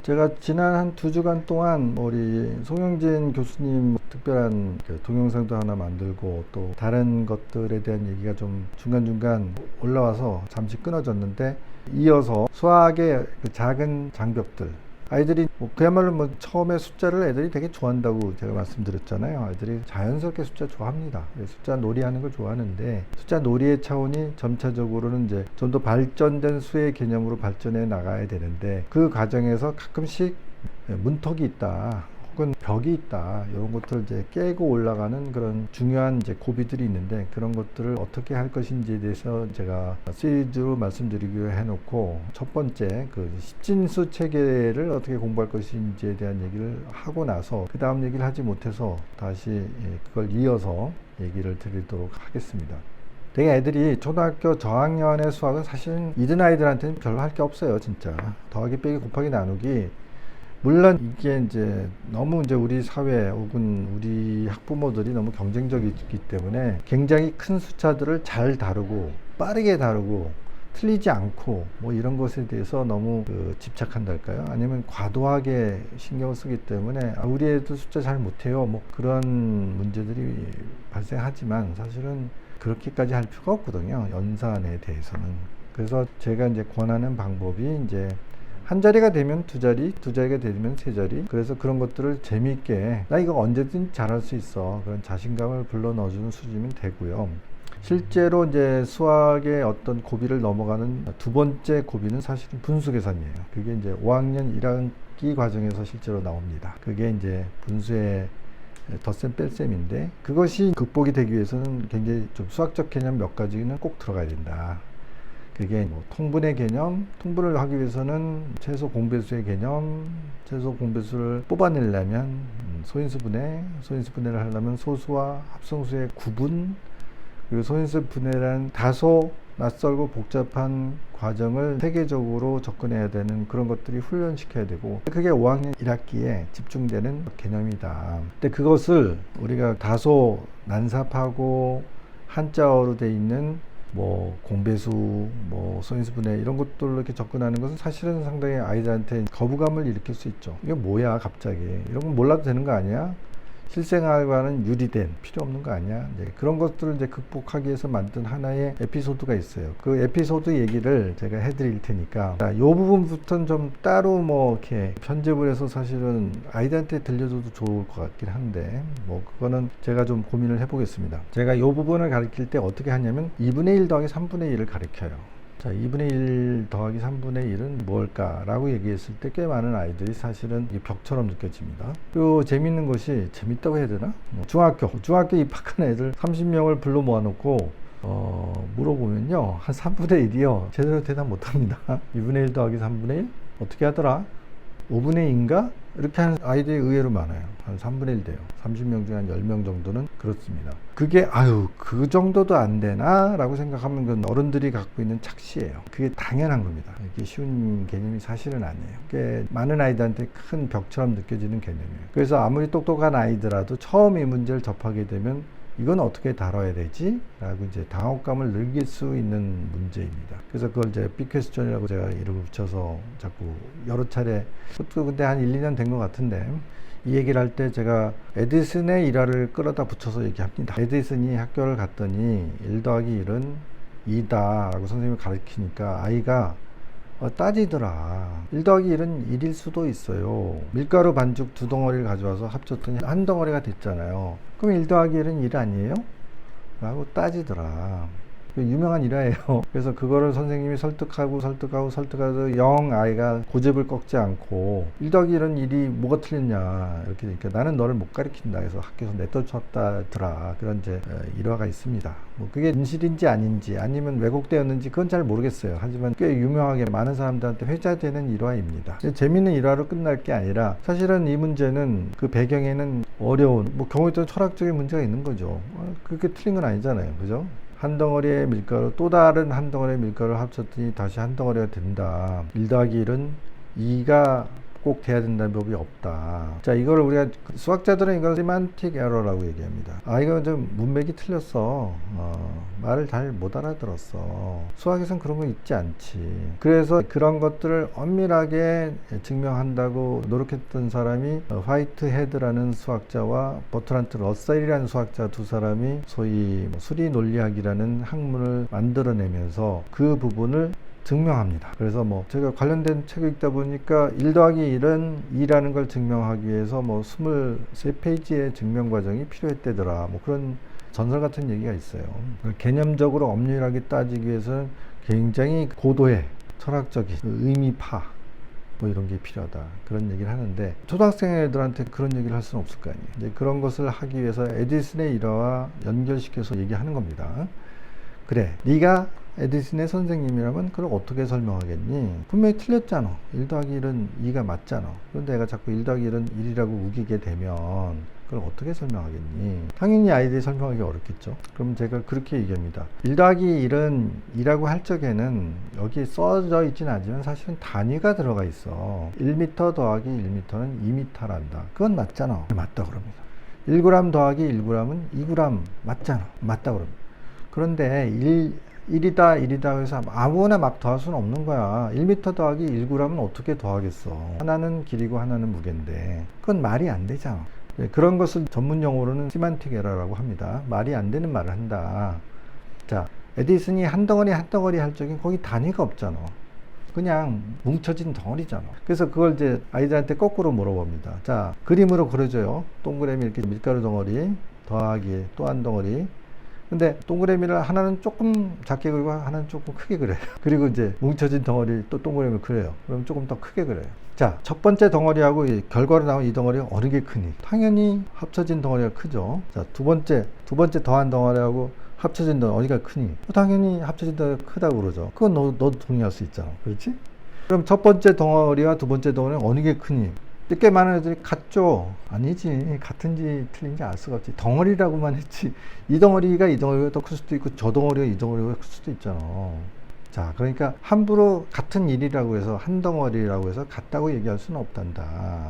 제가 지난 한 2주간 동안 우리 송영진 교수님 특별한 동영상도 하나 만들고 또 다른 것들에 대한 얘기가 좀 중간중간 올라와서 잠시 끊어졌는데, 이어서 수학의 그 작은 장벽들, 아이들이 그야말로 처음에 숫자를 애들이 되게 좋아한다고 제가 말씀드렸잖아요. 아이들이 자연스럽게 숫자 좋아합니다. 숫자 놀이하는 걸 좋아하는데, 숫자 놀이의 차원이 점차적으로는 이제 좀 더 발전된 수의 개념으로 발전해 나가야 되는데, 그 과정에서 가끔씩 문턱이 있다, 혹은 벽이 있다, 이런 것들을 이제 깨고 올라가는 그런 중요한 이제 고비들이 있는데, 그런 것들을 어떻게 할 것인지에 대해서 제가 시리즈로 말씀드리기로 해놓고, 첫 번째 그 십진수 체계를 어떻게 공부할 것인지에 대한 얘기를 하고 나서 그 다음 얘기를 하지 못해서 다시 그걸 이어서 얘기를 드리도록 하겠습니다. 되게 애들이 초등학교 저학년의 수학은 사실은 이든 아이들한테는 별로 할 게 없어요. 진짜 더하기 빼기 곱하기 나누기, 물론 이게 이제 너무 이제 우리 사회 혹은 우리 학부모들이 너무 경쟁적이기 때문에 굉장히 큰 숫자들을 잘 다루고 빠르게 다루고 틀리지 않고 이런 것에 대해서 너무 집착한달까요? 아니면 과도하게 신경을 쓰기 때문에 우리 애들 숫자 잘 못해요, 그런 문제들이 발생하지만 사실은 그렇게까지 할 필요가 없거든요, 연산에 대해서는. 그래서 제가 이제 권하는 방법이 이제 한 자리가 되면 두 자리, 두 자리가 되면 세 자리. 그래서 그런 것들을 재미있게, 나 이거 언제든 잘할 수 있어, 그런 자신감을 불러 넣어주는 수준이면 되고요. 실제로 이제 수학의 어떤 고비를 넘어가는 두 번째 고비는 사실은 분수 계산이에요. 그게 이제 5학년 1학기 과정에서 실제로 나옵니다. 그게 이제 분수의 덧셈 뺄셈인데, 그것이 극복이 되기 위해서는 굉장히 좀 수학적 개념 몇 가지는 꼭 들어가야 된다. 그게 통분의 개념, 통분을 하기 위해서는 최소 공배수의 개념, 최소 공배수를 뽑아내려면 소인수 분해, 소인수 분해를 하려면 소수와 합성수의 구분, 그리고 소인수 분해라는 다소 낯설고 복잡한 과정을 세계적으로 접근해야 되는 그런 것들이 훈련시켜야 되고, 그게 5학년 1학기에 집중되는 개념이다. 근데 그것을 우리가 다소 난삽하고 한자어로 돼 있는 공배수, 소인수 분해 이런 것들로 이렇게 접근하는 것은 사실은 상당히 아이들한테 거부감을 일으킬 수 있죠. 이게 뭐야 갑자기, 이런 건 몰라도 되는 거 아니야? 실생활과는 유리된, 필요 없는 거 아니야? 이제 그런 것들을 이제 극복하기 위해서 만든 하나의 에피소드가 있어요. 그 에피소드 얘기를 제가 해드릴 테니까, 이 부분부터는 좀 따로 이렇게 편집을 해서 사실은 아이들한테 들려줘도 좋을 것 같긴 한데, 그거는 제가 좀 고민을 해보겠습니다. 제가 이 부분을 가르칠 때 어떻게 하냐면 2분의 1 더하기 3분의 1을 가르쳐요. 자, 2분의 1 더하기 3분의 1은 뭘까? 라고 얘기했을 때 꽤 많은 아이들이 사실은 벽처럼 느껴집니다. 또 재밌는 것이, 재밌다고 해야 되나? 중학교 입학한 애들 30명을 불러 모아놓고 물어보면요, 한 3분의 1이요 제대로 대답 못합니다. 2분의 1 더하기 3분의 1? 어떻게 하더라? 5분의 2인가? 이렇게 하는 아이들이 의외로 많아요. 한 3분의 1 돼요. 30명 중에 한 10명 정도는 그렇습니다. 그게 그 정도도 안 되나? 라고 생각하면 그건 어른들이 갖고 있는 착시예요. 그게 당연한 겁니다. 이게 쉬운 개념이 사실은 아니에요. 그게 많은 아이들한테 큰 벽처럼 느껴지는 개념이에요. 그래서 아무리 똑똑한 아이들라도 처음 이 문제를 접하게 되면 이건 어떻게 다뤄야 되지? 라고 이제 당혹감을 느낄 수 있는 문제입니다. 그래서 그걸 이제 빅퀘스천이라고 제가 이름을 붙여서 자꾸 여러 차례, 그것도 근데 한 1, 2년 된 것 같은데, 이 얘기를 할 때 제가 에디슨의 일화를 끌어다 붙여서 얘기합니다. 에디슨이 학교를 갔더니 1 더하기 1은 2다 라고 선생님이 가르치니까 아이가 따지더라. 1 더하기 1은 1일 수도 있어요. 밀가루 반죽 2덩어리를 가져와서 합쳤더니 한 덩어리가 됐잖아요. 그럼 1 더하기 1은 1 아니에요? 라고 따지더라. 유명한 일화예요. 그래서 그거를 선생님이 설득하고 영 아이가 고집을 꺾지 않고 1 더하기 1은 1이 뭐가 틀렸냐 이렇게 되니까, 나는 너를 못 가르친다 해서 학교에서 내쫓았다더라. 그런 이제 일화가 있습니다. 그게 진실인지 아닌지 아니면 왜곡되었는지 그건 잘 모르겠어요. 하지만 꽤 유명하게 많은 사람들한테 회자되는 일화입니다. 재미있는 일화로 끝날 게 아니라, 사실은 이 문제는 그 배경에는 어려운 경우에 따라 철학적인 문제가 있는 거죠. 그렇게 틀린 건 아니잖아요. 그죠? 한 덩어리의 밀가루, 또 다른 한 덩어리의 밀가루를 합쳤더니 다시 한 덩어리가 된다. 1 더하기 1은 2가 꼭 돼야 된다는 법이 없다. 자, 이걸 우리가 수학자들은 이걸 semantic error라고 얘기합니다. 이거 좀 문맥이 틀렸어. 말을 잘 못 알아들었어. 수학에선 그런 거 있지 않지. 그래서 그런 것들을 엄밀하게 증명한다고 노력했던 사람이 화이트헤드라는 수학자와 버트란트 러셀이라는 수학자 두 사람이 소위 수리 논리학이라는 학문을 만들어내면서 그 부분을 증명합니다. 그래서 제가 관련된 책을 읽다 보니까 1 더하기 1은 2라는 걸 증명하기 위해서 23페이지의 증명 과정이 필요했대더라. 그런 전설 같은 얘기가 있어요. 개념적으로 엄밀하게 따지기 위해서는 굉장히 고도의 철학적인 의미파 이런 게 필요하다. 그런 얘기를 하는데 초등학생 애들한테 그런 얘기를 할 수는 없을 거 아니에요. 이제 그런 것을 하기 위해서 에디슨의 일화와 연결시켜서 얘기하는 겁니다. 그래, 네가 에디슨의 선생님이라면 그걸 어떻게 설명하겠니? 분명히 틀렸잖아. 1 더하기 1은 2가 맞잖아. 그런데 애가 자꾸 1 더하기 1은 1이라고 우기게 되면 그걸 어떻게 설명하겠니? 당연히 아이들이 설명하기 어렵겠죠. 그럼 제가 그렇게 얘기합니다. 1 더하기 1은 2라고 할 적에는 여기 써져 있지는 않지만 사실은 단위가 들어가 있어. 1m 더하기 1m는 2m란다. 그건 맞잖아. 맞다 그럽니다. 1g 더하기 1g은 2g 맞잖아. 맞다 그럽니다. 그런데 1이다 해서 아무거나 막 더할 수는 없는 거야. 1m 더하기 1g은 어떻게 더하겠어. 하나는 길이고 하나는 무게인데 그건 말이 안 되잖아. 그런 것을 전문 용어로는 semantic error라고 합니다. 말이 안 되는 말을 한다. 자, 에디슨이 한 덩어리 한 덩어리 할 적엔 거기 단위가 없잖아. 그냥 뭉쳐진 덩어리잖아. 그래서 그걸 이제 아이들한테 거꾸로 물어봅니다. 자, 그림으로 그려줘요. 동그라미 이렇게 밀가루 덩어리 더하기 또 한 덩어리. 근데 동그라미를 하나는 조금 작게 그리고 하나는 조금 크게 그려요. 그리고 이제 뭉쳐진 덩어리 또 동그라미를 그려요. 그럼 조금 더 크게 그려요. 자, 첫 번째 덩어리하고 결과로 나온 이 덩어리가 어느 게 크니? 당연히 합쳐진 덩어리가 크죠. 자, 두 번째 더한 덩어리하고 합쳐진 덩어리가 크니? 당연히 합쳐진 덩어리가 크다고 그러죠. 그건 너도 동의할 수 있잖아. 그렇지? 그럼 첫 번째 덩어리와 두 번째 덩어리는 어느 게 크니? 꽤 많은 애들이 같죠? 아니지. 같은지 틀린지 알 수가 없지. 덩어리라고만 했지. 이 덩어리가 이 덩어리가 더 클 수도 있고 저 덩어리가 이 덩어리가 클 수도 있잖아. 자, 그러니까 함부로 같은 일이라고 해서 한 덩어리라고 해서 같다고 얘기할 수는 없단다.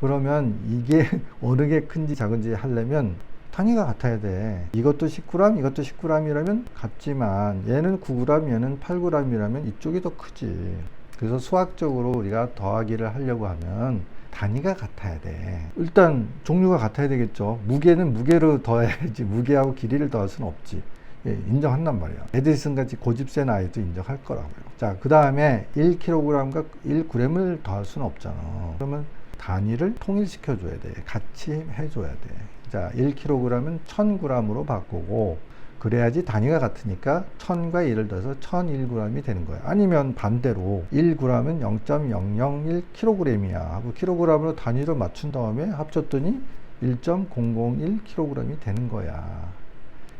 그러면 이게 어느 게 큰지 작은지 하려면 단위가 같아야 돼. 이것도 10g, 이것도 10g이라면 같지만 얘는 9g, 얘는 8g이라면 이쪽이 더 크지. 그래서 수학적으로 우리가 더하기를 하려고 하면 단위가 같아야 돼. 일단 종류가 같아야 되겠죠. 무게는 무게로 더해야지 무게하고 길이를 더할 수는 없지. 예, 인정한단 말이야. 에디슨 같이 고집 센 아이도 인정할 거라고요. 자, 그 다음에 1kg과 1g을 더할 수는 없잖아. 그러면 단위를 통일시켜 줘야 돼. 같이 해줘야 돼. 자, 1kg은 1000g으로 바꾸고 그래야지 단위가 같으니까 1000과 1을 더해서 1001g이 되는 거야. 아니면 반대로 1g은 0.001kg이야 하고 kg으로 단위를 맞춘 다음에 합쳤더니 1.001kg이 되는 거야.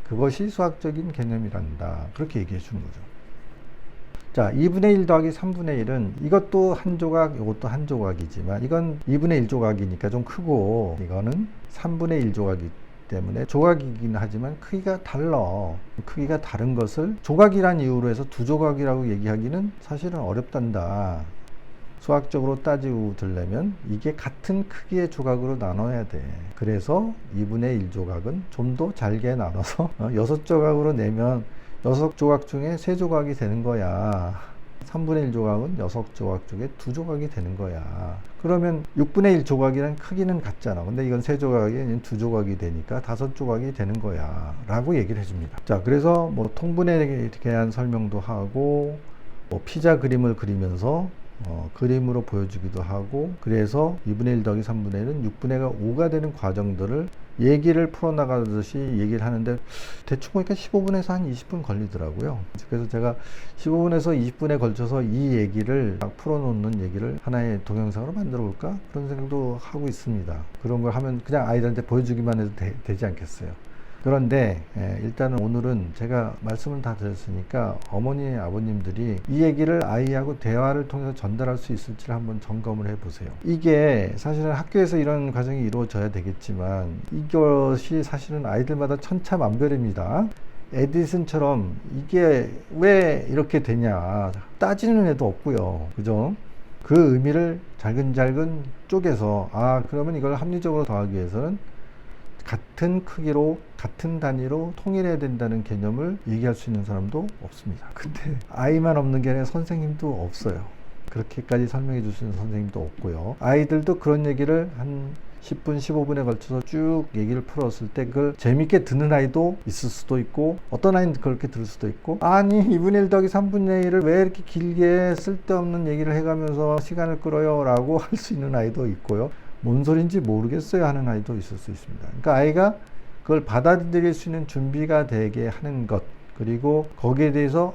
그것이 수학적인 개념이란다. 그렇게 얘기해 주는 거죠. 자, 2분의 1 더하기 3분의 1은 이것도 한 조각, 이것도 한 조각이지만 이건 2분의 1 조각이니까 좀 크고 이거는 3분의 1 조각이 때문에 조각이긴 하지만 크기가 달라. 크기가 다른 것을 조각이란 이유로 해서 두 조각이라고 얘기하기는 사실은 어렵단다. 수학적으로 따지고 들려면 이게 같은 크기의 조각으로 나눠야 돼. 그래서 2분의 1 조각은 좀 더 잘게 나눠서 6조각으로 내면 6조각 중에 3조각이 되는 거야. 3분의 1 조각은 6조각 중에 2조각이 되는 거야. 그러면 6분의 1 조각이란 크기는 같잖아. 근데 이건 3조각이 2조각이 되니까 5조각이 되는 거야. 라고 얘기를 해줍니다. 자, 그래서 통분에 대한 설명도 하고, 피자 그림을 그리면서 그림으로 보여주기도 하고, 그래서 2분의 1 더하기 3분의 1은 6분의 5가 되는 과정들을 얘기를 풀어나가듯이 얘기를 하는데 대충 보니까 15분에서 한 20분 걸리더라고요. 그래서 제가 15분에서 20분에 걸쳐서 이 얘기를 막 풀어놓는 얘기를 하나의 동영상으로 만들어 볼까? 그런 생각도 하고 있습니다. 그런 걸 하면 그냥 아이들한테 보여주기만 해도 되지 않겠어요. 그런데 일단은 오늘은 제가 말씀을 다 드렸으니까 어머니 아버님들이 이 얘기를 아이하고 대화를 통해서 전달할 수 있을지를 한번 점검을 해보세요. 이게 사실은 학교에서 이런 과정이 이루어져야 되겠지만 이것이 사실은 아이들마다 천차만별입니다. 에디슨처럼 이게 왜 이렇게 되냐 따지는 애도 없고요. 그죠? 그 의미를 잘근잘근 쪼개서 그러면 이걸 합리적으로 더하기 위해서는 같은 크기로 같은 단위로 통일해야 된다는 개념을 얘기할 수 있는 사람도 없습니다. 근데 아이만 없는 게 아니라 선생님도 없어요. 그렇게까지 설명해 줄 수 있는 선생님도 없고요. 아이들도 그런 얘기를 한 10분, 15분에 걸쳐서 쭉 얘기를 풀었을 때 그걸 재밌게 듣는 아이도 있을 수도 있고, 어떤 아이는 그렇게 들을 수도 있고, 아니 2분의 1 더하기 3분의 1을 왜 이렇게 길게 쓸데없는 얘기를 해가면서 시간을 끌어요 라고 할 수 있는 아이도 있고요. 뭔 소린지 모르겠어요 하는 아이도 있을 수 있습니다. 그러니까 아이가 그걸 받아들일 수 있는 준비가 되게 하는 것, 그리고 거기에 대해서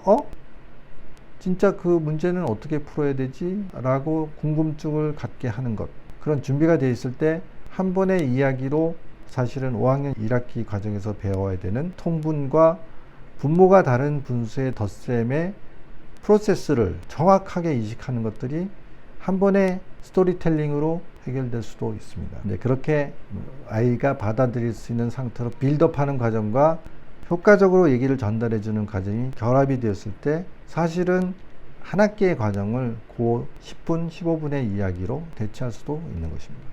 진짜 그 문제는 어떻게 풀어야 되지? 라고 궁금증을 갖게 하는 것, 그런 준비가 돼 있을 때 한 번의 이야기로 사실은 5학년 1학기 과정에서 배워야 되는 통분과 분모가 다른 분수의 덧셈의 프로세스를 정확하게 이식하는 것들이 한 번의 스토리텔링으로 해결될 수도 있습니다. 네, 그렇게 아이가 받아들일 수 있는 상태로 빌드업하는 과정과 효과적으로 얘기를 전달해 주는 과정이 결합이 되었을 때 사실은 한 학기의 과정을 그 10분, 15분의 이야기로 대체할 수도 있는 것입니다.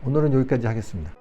오늘은 여기까지 하겠습니다.